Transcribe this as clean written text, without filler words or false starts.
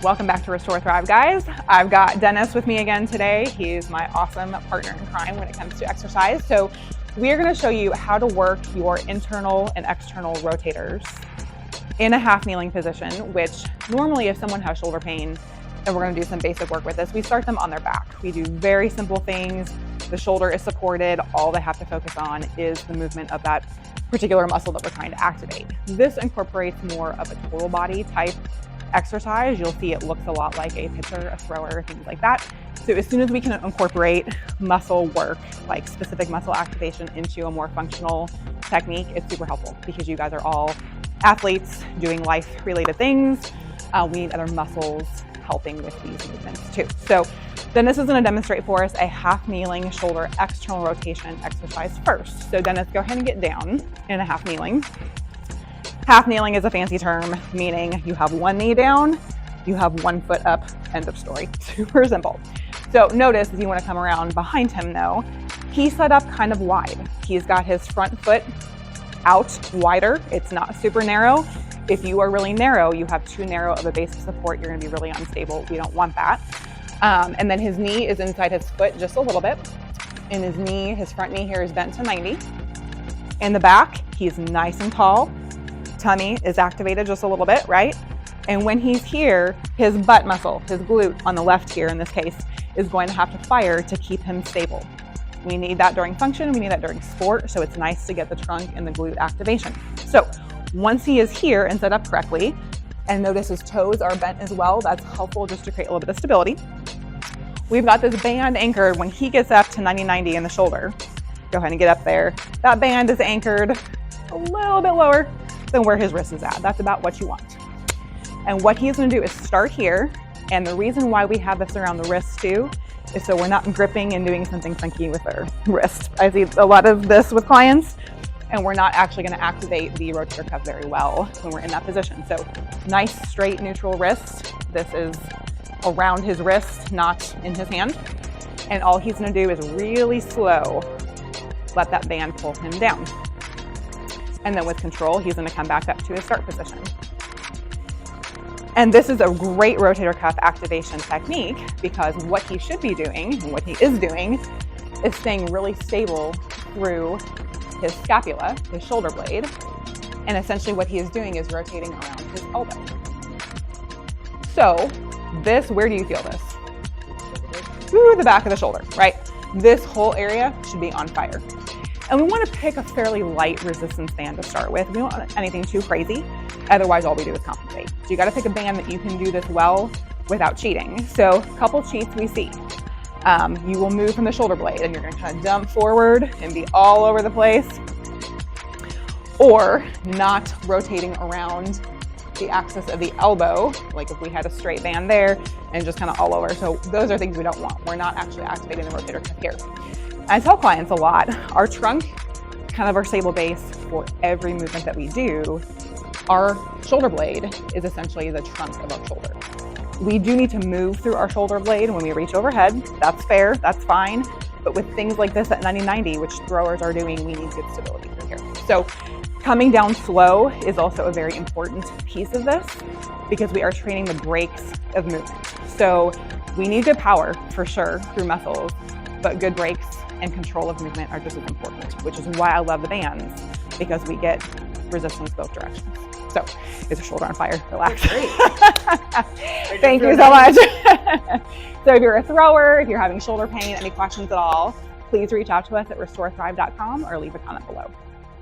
Welcome back to Restore Thrive, guys. I've got Dennis with me again today. He's my awesome partner in crime when it comes to exercise. So we are going to show you how to work your internal and external rotators in a half kneeling position, which normally if someone has shoulder pain, and we're going to do some basic work with this, we start them on their back. We do very simple things. The shoulder is supported. All they have to focus on is the movement of that particular muscle that we're trying to activate. This incorporates more of a total body type exercise. You'll see it looks a lot like a pitcher, a thrower, things like that. So as soon as we can incorporate muscle work, like specific muscle activation into a more functional technique, it's super helpful because you guys are all athletes doing life-related things. We need other muscles helping with these movements too. So Dennis is going to demonstrate for us a half kneeling shoulder external rotation exercise first. So Dennis, go ahead and get down in a half kneeling. Half kneeling is a fancy term, meaning you have one knee down, you have one foot up, end of story. Super simple. So notice as you want to come around behind him though, he's set up kind of wide. He's got his front foot out wider. It's not super narrow. If you are really narrow, you have too narrow of a base of support, you're going to be really unstable. We don't want that. And then his knee is inside his foot just a little bit. And his front knee here is bent to 90. In the back, he's nice and tall. Tummy is activated just a little bit, right? And when he's here, his butt muscle, his glute on the left here in this case, is going to have to fire to keep him stable. We need that during function, we need that during sport, so it's nice to get the trunk and the glute activation. So once he is here and set up correctly, and notice his toes are bent as well, that's helpful just to create a little bit of stability. We've got this band anchored when he gets up to 90-90 in the shoulder. Go ahead and get up there. That band is anchored a little bit lower than where his wrist is at. That's about what you want. And what he's going to do is start here. And the reason why we have this around the wrist too is so we're not gripping and doing something funky with our wrist. I see a lot of this with clients, and we're not actually going to activate the rotator cuff very well when we're in that position. So nice, straight, neutral wrist. This is around his wrist, not in his hand. And all he's going to do is really slow let that band pull him down. And then with control, he's going to come back up to his start position. And this is a great rotator cuff activation technique because what he should be doing, and what he is doing, is staying really stable through his scapula, his shoulder blade. And essentially what he is doing is rotating around his elbow. So this, where do you feel this? Through the back of the shoulder, right? This whole area should be on fire. And we want to pick a fairly light resistance band to start with. We don't want anything too crazy. Otherwise, all we do is compensate. So you got to pick a band that you can do this well without cheating. So a couple cheats we see. You will move from the shoulder blade and you're going to kind of dump forward and be all over the place. Or not rotating around the axis of the elbow, like if we had a straight band there and just kind of all over. So those are things we don't want. We're not actually activating the rotator cuff here. I tell clients a lot, our trunk, kind of our stable base for every movement that we do, our shoulder blade is essentially the trunk of our shoulder. We do need to move through our shoulder blade when we reach overhead. That's fair, that's fine. But with things like this at 90-90, which throwers are doing, we need good stability through here. So coming down slow is also a very important piece of this because we are training the brakes of movement. So we need good power for sure through muscles, but good brakes and control of movement are just as important, which is why I love the bands, because we get resistance both directions. So is your shoulder on fire? Relax. Thank you so much. So if you're a thrower, if you're having shoulder pain, any questions at all, please reach out to us at restorethrive.com or leave a comment below.